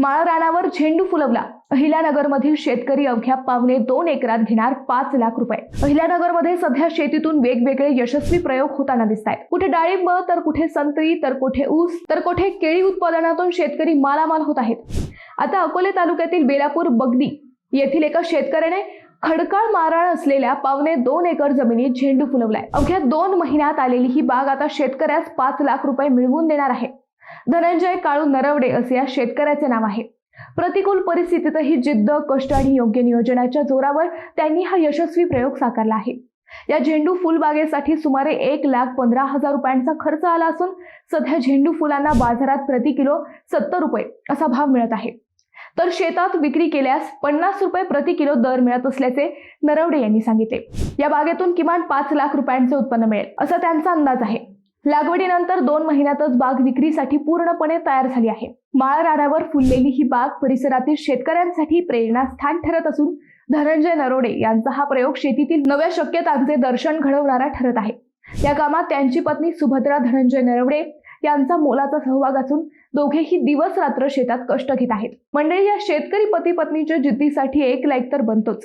माळ रानावर झेंडू फुलवला। अहिल्यानगरमधील शेतकरी अवघ्या पावणे 2 एकरात घेणार 5 लाख रुपये। अहिल्यानगरमध्ये सध्या शेतीतून वेगवेगळे यशस्वी प्रयोग होताना दिसतायत। कुठे डाळिंब, तर कुठे संत्री, तर कुठे ऊस, तर कुठे केळी उत्पादनातून शेतकरी मालामाल होत आहेत। आता अकोले तालुक्यातील बेलापूर बगदी येथील एका शेतकऱ्याने खडकाळ माराळ असलेल्या पावणे 2 एकर जमिनीत झेंडू फुलवलाय। अवघ्या 2 महिन्यात आलेली ही बाग आता शेतकऱ्यास 5 लाख रुपये मिळवून देणार आहे। धनंजय काळू नरवडे असे या शेतकऱ्याचे नाव आहे। प्रतिकूल परिस्थितीतही जिद्द, कष्ट आणि योग्य नियोजनाच्या जोरावर त्यांनी हा यशस्वी प्रयोग साकारला आहे। या झेंडू फुलबागेसाठी सुमारे 1,15,000 रुपयांचा खर्च आला असून सध्या झेंडू फुलांना बाजारात प्रति किलो 70 रुपये असा भाव मिळत आहे। तर शेतात विक्री केल्यास 50 रुपये प्रति किलो दर मिळत असल्याचे नरवडे यांनी सांगितले। या बागेतून किमान 5 लाख रुपयांचे उत्पन्न मिळेल असा त्यांचा अंदाज आहे। लागवडीनंतर 2 महिन्यातच बाग विक्रीसाठी पूर्णपणे तयार झाली आहे। माळ रानावर फुललेली ही बाग परिसरातील शेतकऱ्यांसाठी प्रेरणास्थान ठरत असून धनंजय नरवडे यांचा हा प्रयोग शेतीतील नव्या शक्यतांचे दर्शन घडवणारा ठरत आहे। या कामात त्यांची पत्नी सुभद्रा धनंजय नरवडे यांचा मोलाचा सहभाग असून दोघेही दिवस रात्र शेतात कष्ट घेत आहेत। मंडळी, या शेतकरी पती पत्नीच्या जिद्दीसाठी एक लाईक तर बनतोच।